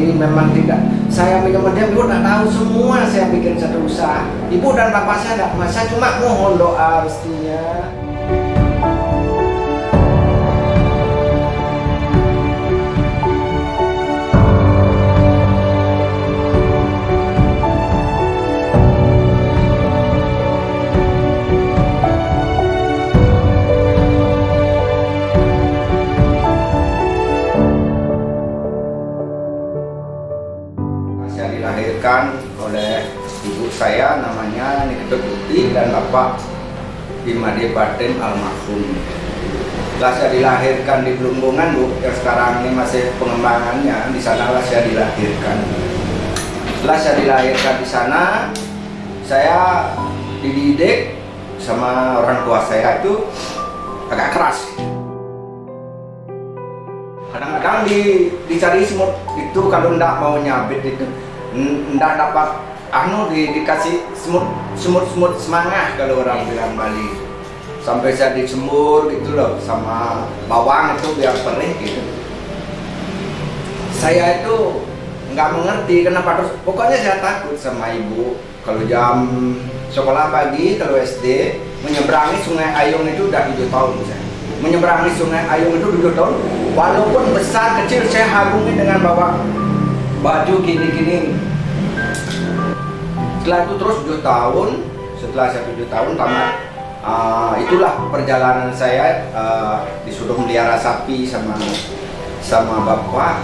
Jadi memang tidak, saya minum dia, ibu tak tahu semua saya bikin satu usaha. Ibu dan bapak saya tidak, saya cuma mohon doa mestinya. Saya dilahirkan oleh ibu saya namanya Nikita Putih dan bapak Imade Baden almarhum. Setelah saya dilahirkan di Plumbungan, Bu, yang sekarang ini masih pengembangannya, di sanalah saya dilahirkan. Setelah saya dilahirkan di sana, saya dididik sama orang tua saya itu agak keras. Kadang-kadang dicari semut itu kalau ndak mau nyabit itu ndak dapat dikasih semut semangat kalau orang bilang Bali. Sampai saya dijemur gitu loh sama bawang itu biar perih gitu. Saya itu nggak mengerti kenapa terus, pokoknya saya takut sama ibu. Kalau jam sekolah pagi, kalau SD menyeberangi Sungai Ayung itu udah 7 tahun saya. Menyeberangi Sungai Ayung itu 7 tahun. Walaupun besar kecil saya harungi dengan bawa baju gini-gini. Setelah itu terus 7 tahun, setelah saya 7 tahun tamat. Itulah perjalanan saya disuruh melihara sapi sama bapak.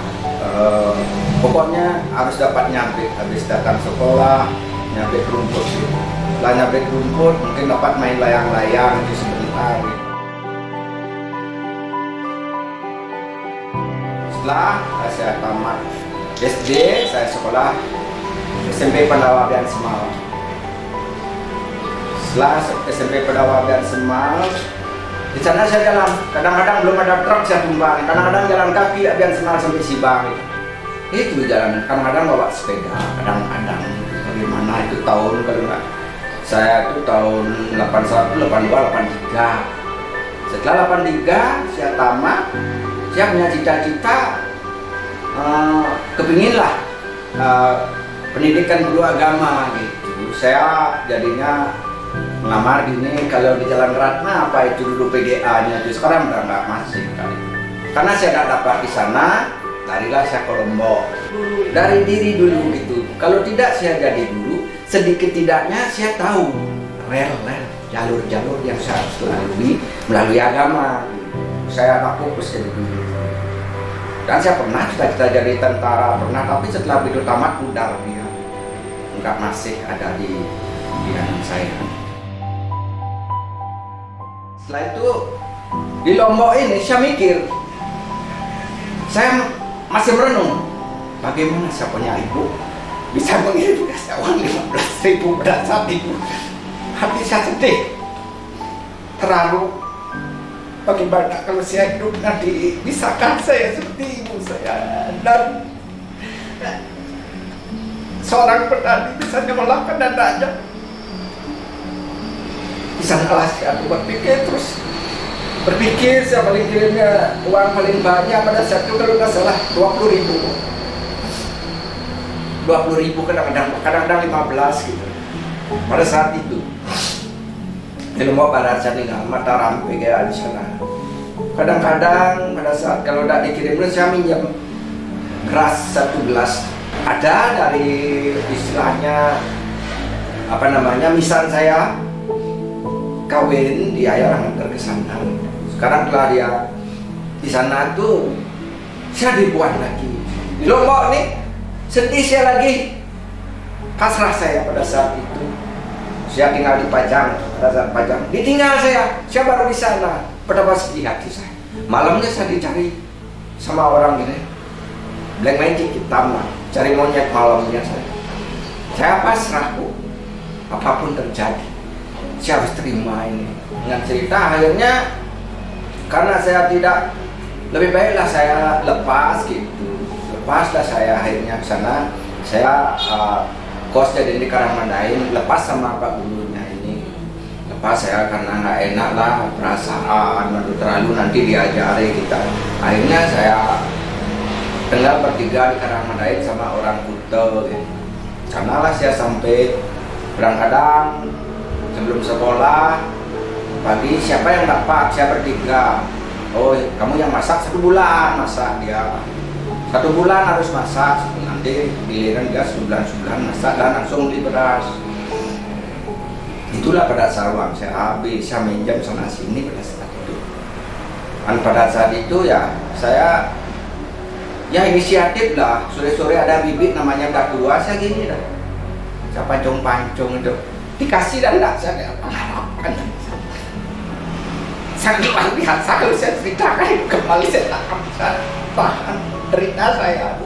Pokoknya harus dapat nyabit habis datang sekolah, nyabit rumput. Setelah nyabit rumput mungkin dapat main layang-layang itu sebentar. Setelah saya tamat SD, saya sekolah SMP Pandawa Bian Semal. Setelah SMP Pandawa Bian Semal, di sana saya jalan. Kadang-kadang belum ada truk saya tumbang. Kadang-kadang jalan kaki Bian Semal sampai Sibang. Itu jalan. Kadang-kadang bawa sepeda. Kadang-kadang bagaimana itu tahun kalau nggak. Saya itu tahun 81, 82, 83. Setelah 83 saya tamat. Saya punya cita-cita kepinginlah pendidikan guru agama gitu. Saya jadinya melamar gini kalau di Jalan Ratna apa itu dulu PGA-nya itu sekarang udah nggak masih kali. Karena saya tidak dapat di sana, larilah saya ke Lombok. Dari diri dulu gitu. Kalau tidak saya jadi guru, sedikit tidaknya saya tahu rel-rel, jalur-jalur yang saya harus lalui melalui agama. Saya tak fokus jadi guru. Dan saya pernah cita-cita jadi tentara, pernah, tapi setelah begitu tamat pudar dia. Enggak masih ada di pikiran saya. Setelah itu di Lombok ini saya mikir, saya masih merenung bagaimana saya punya ibu bisa mengirim uang 15.000 pada saat itu. Hati saya sedih, terlalu bagaimana kalau saya hidup nanti bisakah saya seperti ibu saya dan seorang petani bisa mengelakkan dananya. Bisa kalah saya berpikir saya paling kirimnya uang paling banyak pada saat itu kalau nggak salah 20.000 kadang-kadang 15 gitu pada saat itu. Di Lombok Barat saya tinggal Mataram PGA di sana. Kadang-kadang pada saat kalau tidak dikirim saya minjem keras 1 gelas. Ada dari istilahnya apa namanya, misan saya kawin dia yang antar ke sana. Sekarang telah dia di sana tuh saya dibuat lagi. Di Lombok nih sedih saya lagi, pasrah saya pada saat itu. Saya tinggal di Pajang, pada saat Pajang ditinggal saya baru di sana. Betapa sedih hati saya. Malamnya saya dicari sama orang gini, black magic hitam lah, cari monyet malamnya saya pasrah, Bu. Apapun terjadi saya harus terima ini. Dengan cerita akhirnya karena saya tidak, lebih baiklah saya lepas gitu. Lepaslah saya akhirnya ke sana. Saya kos jadi di Karangmandain, lepas sama Pak Gurunya ini. Lepas saya karena nggak enak lah perasaan terlalu nanti diajari kita. Akhirnya saya tinggal bertiga di Karangmandait sama orang Kute gitu. Sanalah saya sampai, kadang-kadang sebelum sekolah pagi siapa yang dapat, saya bertiga. Oh kamu yang masak 1 bulan, masak dia 1 bulan harus masak, nanti giliran dia sebulan masak dan langsung beli beras. Itulah pada saat uang saya habis, saya minjam sana sini pada saat itu. Dan pada saat itu ya saya ya inisiatif lah, sore-sore ada bibit namanya udah tua, saya gini dah, saya pancung-pancung itu dikasih dan enggak, saya apa-apa. Sangat luar biasa kalau saya ceritakan kembali, saya tak bisa tahan cerita saya.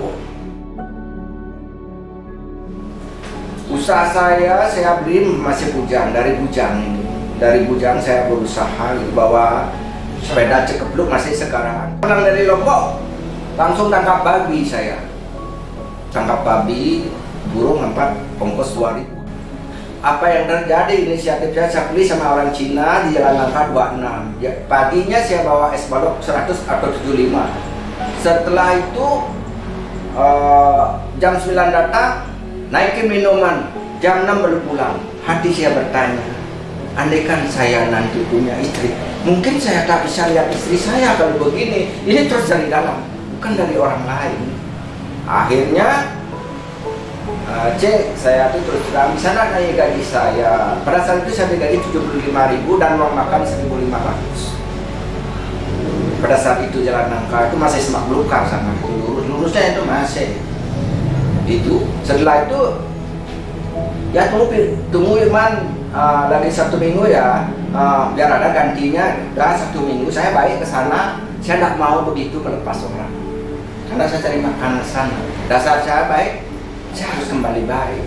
Usaha saya beli masih bujang, dari bujang ini. Dari bujang saya berusaha bawa sepeda cekepluk masih sekarang. Pulang dari Lombok, langsung tangkap babi saya. Tangkap babi, burung 4, ongkos 2.000. Apa yang terjadi, inisiatif saya beli sama orang Cina di Jalan Nangka 26 ya, paginya saya bawa es balok 100 atau 75. Setelah itu jam 9 datang, naikin minuman, jam 6 baru pulang. Hati saya bertanya, andaikan saya nanti punya istri, mungkin saya tak bisa lihat istri saya kalau begini. Ini terus dari dalam, bukan dari orang lain. Akhirnya saya tuh terus terang, bisa naik gaji saya. Pada saat itu saya gaji 75.000 dan uang makan 1.500. Pada saat itu Jalan Nangka itu masih semak belukar sama itu, lurusnya itu masih. Itu setelah itu ya tunggu Irman, lagi 1 minggu ya, biar ada gantinya. Udah 1 minggu saya baik ke sana, saya tidak mau begitu melepas orang karena saya cari makan ke sana. Dasar saya baik, saya harus kembali baik.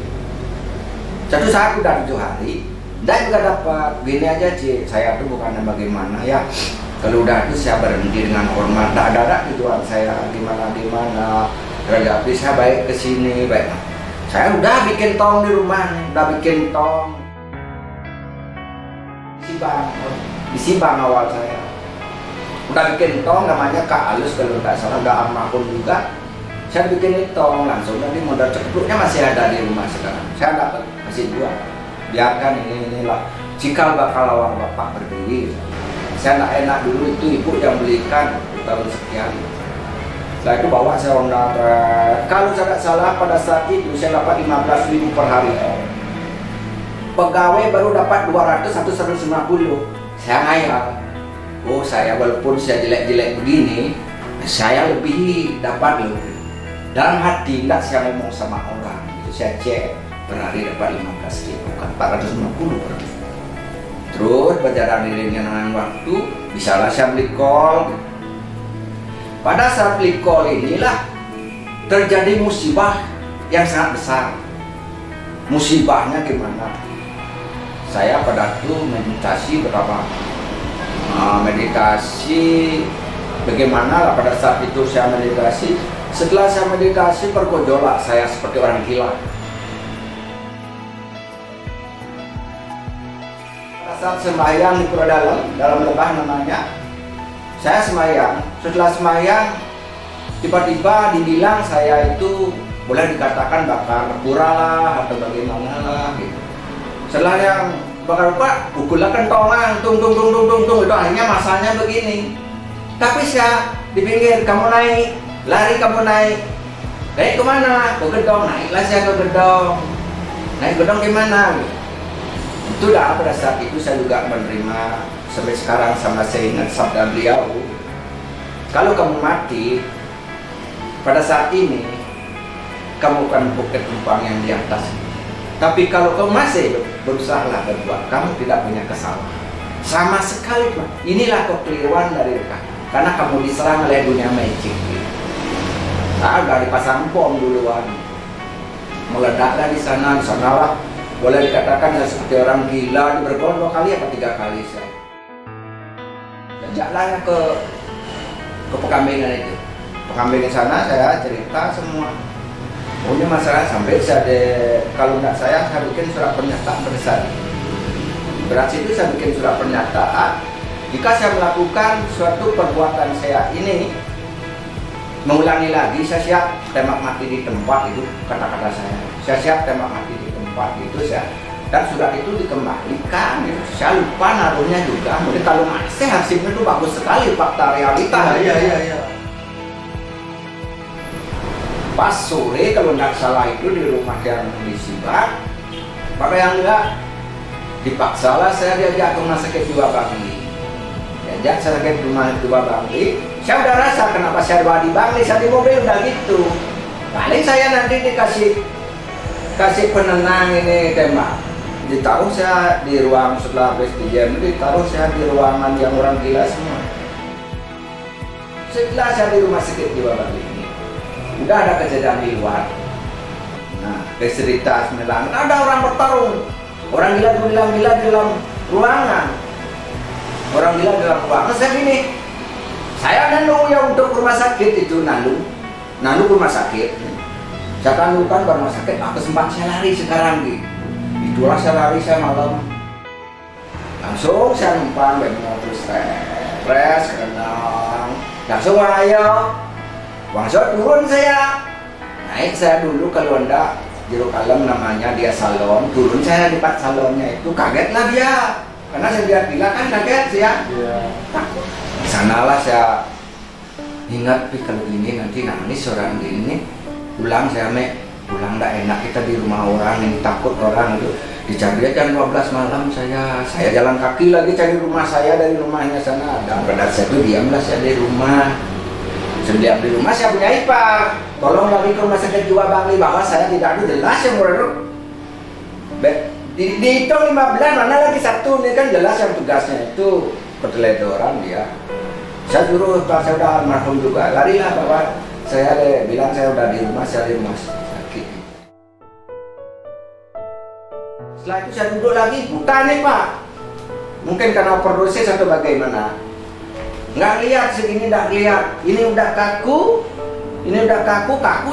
Satu saat udah 7 hari, dan juga dapat gini aja saya tuh bukannya bagaimana ya. Kalau udah itu saya berhenti dengan hormat, tak ada tujuan saya gimana. Tapi saya baik ke sini, baik. Saya udah bikin tong di rumah, udah bikin tong. Di Sibang awal saya. Udah bikin tong namanya Kak Alus kalau tak salah, udah almarhum juga. Saya bikin tong langsung, nanti modal cekepluknya masih ada di rumah sekarang. Saya dapat masih 2. Biarkan inilah cikal bakal awal bapak berdiri. Saya tidak enak dulu itu ibu yang belikan tahun sekian. Setelah itu bawa saya Honda. Kalau saya tidak salah pada saat itu saya dapat 15.000 per hari. Pegawai baru dapat 200 atau 150. Saya ngayal. Oh saya walaupun saya jelek-jelek begini, saya lebih dapat loh. Dalam hati tidak saya ngomong sama orang, itu saya cek per hari dapat 15.000, bukan 450 per hari. Terus berjalan dengan waktu, bisalah saya beli kol. Pada saat beli kol inilah terjadi musibah yang sangat besar. Musibahnya gimana? Saya pada itu meditasi berapa? Meditasi bagaimana lah pada saat itu saya meditasi. Setelah saya meditasi bergejolak saya seperti orang gila. Pada saat sembahyang di Pura dalam lebah namanya, saya sembahyang. Setelah sembahyang, tiba-tiba dibilang saya itu boleh dikatakan bakar pura lah atau bagaimana lah gitu. Setelah yang bakar-bakar, pukullah kentongan, tung itu akhirnya masanya begini. Tapi saya di pinggir, kamu naik. Lari kamu naik kemana? Ke gedong, naiklah saya ke gedong. Naik gedong gimana? Itulah pada saat itu saya juga menerima sampai sekarang sama saya ingat sabda beliau. Kalau kamu mati pada saat ini, kamu akan bukan tumpang yang di atas. Tapi kalau kamu masih berusaha berbuat, kamu tidak punya kesalahan sama sekali. Inilah kekeliruan dari Reka, karena kamu diserang oleh dunia magic. Saya udah dipasang bom duluan, meledaklah di sana lah. Boleh dikatakan ya seperti orang gila, berkon 2 kali atau 3 kali saya. Sejaklah ya ke Pekambengan itu. Pekambengan sana saya cerita semua. Pokoknya masalah sampai kalau tidak saya bikin surat pernyataan bersari. Beras itu saya bikin surat pernyataan. Jika saya melakukan suatu perbuatan saya ini, mengulangi lagi, saya siap tembak mati di tempat, itu kata-kata saya. Saya siap tembak mati di tempat, itu saya. Dan surat itu dikembalikan, gitu. Saya lupa naruhnya juga. Mungkin kalau masih hasilnya itu bagus sekali, fakta realita. Iya. Pas sore kalau tidak salah itu di rumah yang di Sibak, maka yang enggak dipaksalah saya diajak ke rumah sakit Jiwa Bangli. Diajak saya sakit rumah Jiwa Bangli. Saya udah rasa kenapa saya di Bangli, saya di mobil udah gitu. Paling saya nanti kasih penenang ini tembak. Ditaruh saya di ruang setelah PSDM, ditaruh saya di ruangan yang orang gila semua. Setelah saya di rumah sakit Jiwa Bangli ini, udah ada kejadian di luar. Nah, cerita sembilan, ada orang bertarung. Orang gila bilang gila di dalam ruangan. Orang gila di dalam ruangan. Saya gini, saya nalu yang untuk rumah sakit itu nalu rumah sakit. Saya tanukan ke rumah sakit. Aku sempat saya lari sekarang gitu. Itulah saya lari saya malam. Langsung saya numpang bemo terus stres renang. Langsung ayo. Langsung turun saya. Naik saya dulu ke Londa Jero Kalem namanya dia salon. Turun saya di depan salonnya itu kagetlah dia. Karena saya lihat gila kan kaget saya. Di sanalah saya ingat kalau ini nanti nangis orang gini. Pulang saya pulang tidak enak kita di rumah orang yang takut orang itu dicari aja 12 malam saya jalan kaki lagi cari rumah saya dari rumahnya sana. Dan pada saya itu diamlah saya di rumah. Setiap di rumah saya punya ipar. Tolong lagi ke rumah sakit Jiwa Bangli bahwa saya tidak ada jelas yang menurut. Dihitung 15 mana lagi satu ini kan jelas yang tugasnya itu keteledoran dia. Saya suruh pas saya udah almarhum juga larilah bahwa saya bilang saya udah di rumah, saya di rumah sakit. Setelah itu saya duduk lagi, buta nih Pak. Mungkin karena overdosis atau bagaimana. Nggak lihat segini, nggak lihat. Ini udah kaku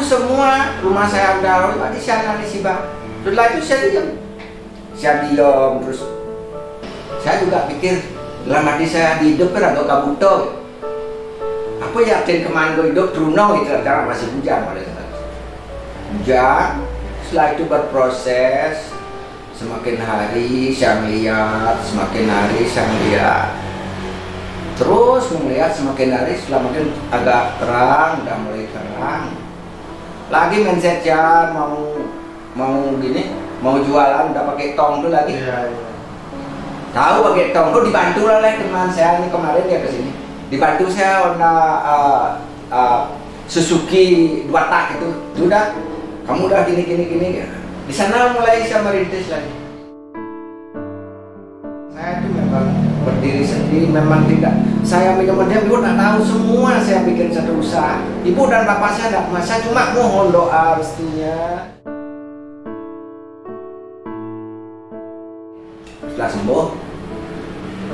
semua. Rumah saya udah di sana di Sibak. Setelah itu saya diam terus. Saya juga pikir dalam hati saya di hidup kan agak kabuto. Aku yakin kemana gue hidup Truno itu karena masih hujan pada saat itu. Hujan. Setelah itu berproses. Semakin hari saya melihat, semakin hari saya melihat. Terus melihat semakin hari setelah makin agak terang, udah mulai terang. Lagi mindset ya mau gini, mau jualan udah pakai tong tuh lagi. Tahu pakai tong tuh dibantu oleh teman saya ini kemarin dia kesini. Dibantu saya warna Suzuki 2 tak itu. Udah, kamu udah gini ya. Di sana mulai saya merintis lagi. Saya itu memang berdiri sendiri, memang tidak. Saya kemudian ibu tak tahu semua, saya bikin satu usaha. Ibu dan bapak saya tidak masa cuma mohon doa mestinya. Setelah sembuh,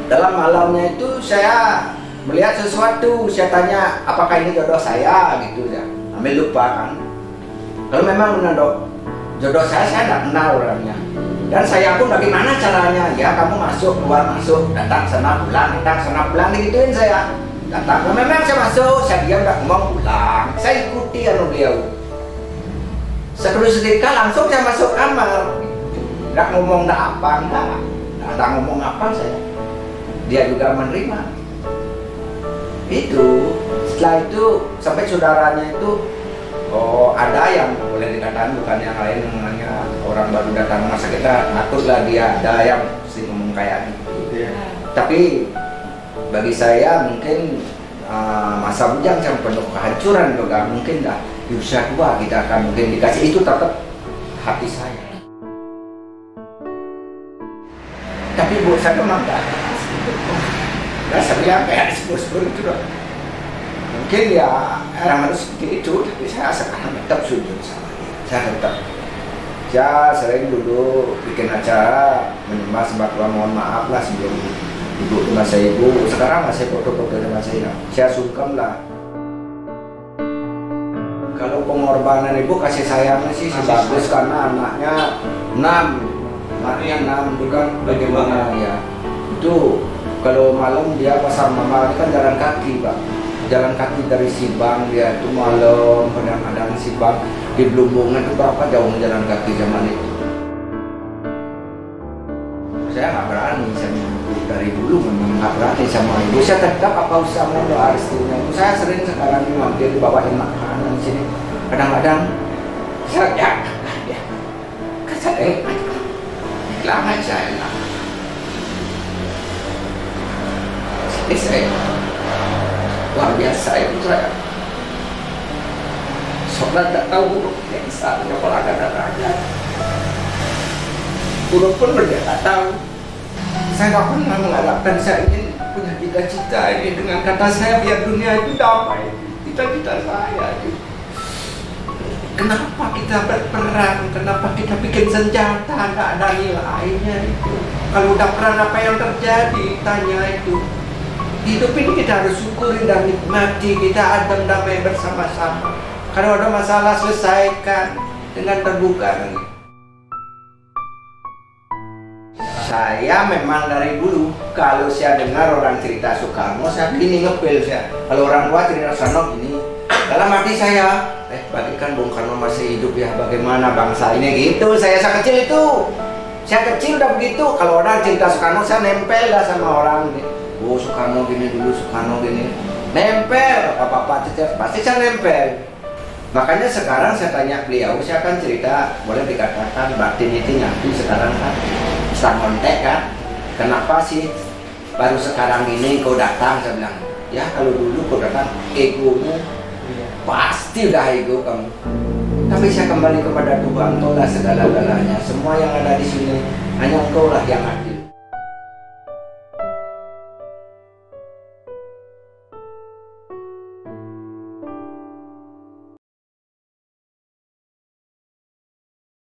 dalam malamnya itu saya melihat sesuatu. Saya tanya, apakah ini jodoh saya gitu ya. Ambil lupa kan. Kalau memang benar jodoh saya tidak kenal orangnya. Dan saya pun bagaimana caranya? Ya kamu masuk, keluar masuk, datang sana pulang, digituin saya. Datang, memang saya masuk, saya diam, tidak ngomong pulang. Saya ikuti beliau. Seketika langsung saya masuk kamar. Tidak ngomong tidak ngomong apa saya. Dia juga menerima. Itu, setelah itu sampai saudaranya itu ada yang boleh dikatakan bukan yang lain namanya orang baru datang masa kita ngaturlah dia ada yang mesti ngomong kayak gitu. Tapi bagi saya mungkin masa bujang yang penuh kehancuran juga mungkin dah di usia tua kita akan mungkin dikasih itu tetap hati saya. Tapi buat saya memang nah saya bilang kayak sebur-sebur itu dong. Mungkin ya orang harus seperti itu, tapi saya sekarang tetap sujud sama dia. Saya tetap. Saya sering dulu bikin acara menyembah sembah Tuhan, mohon maaf lah sebelum ibu ke masa ibu. Sekarang masih foto-foto sama saya sungkem lah. Kalau pengorbanan ibu kasih sayangnya sih bagus karena anaknya 6 bukan bagaimana ya. Itu kalau malam dia pasar mama kan jalan kaki Pak. jalan kaki dari Sibang, dia itu malam, kadang-kadang Sibang di Belumbungan itu berapa jauh jalan kaki zaman itu. Saya nggak berani sama ibu, dari dulu memang nggak berani sama ibu. Saya tetap apa usaha mau doa restunya itu. Saya sering sekarang ini mampir dibawain makanan di sini. Kadang-kadang saya ya, saya kehilangan saya. Ini saya luar biasa itu saya. Sholat tak tahu huruf yang misalnya kalau ada. Huruf pun dia tak tahu. Saya tak pernah mengharapkan saya ingin punya cita-cita ini dengan kata saya biar dunia itu damai. Cita-cita saya itu. Kenapa kita berperang? Kenapa kita bikin senjata? Nggak ada nilainya itu. Kalau udah perang apa yang terjadi? Tanya itu. Hidup ini kita harus syukuri dan nikmati, kita adem damai bersama-sama. Kalau ada masalah selesaikan dengan terbuka. Saya memang dari dulu kalau saya dengar orang cerita Soekarno, saya gini ngepel saya. Kalau orang tua cerita Soekarno gini, dalam hati saya, bagikan Bung Karno masih hidup ya, bagaimana bangsa ini gitu. Saya kecil itu, saya kecil udah begitu. Kalau orang cerita Soekarno, saya nempel dah sama orang gitu. Oh Soekarno gini dulu, Soekarno gini, nempel, bapak-bapak cerita, pasti saya nempel. Makanya sekarang saya tanya beliau, saya akan cerita, boleh dikatakan batin itu nyatu sekarang kan, sangontek kan, kenapa sih baru sekarang ini kau datang? Saya bilang, ya kalau dulu kau datang, egomu pasti udah ego kamu. Tapi saya kembali kepada Tuhan, kau lah segala-galanya, semua yang ada di sini hanya kau lah yang ada.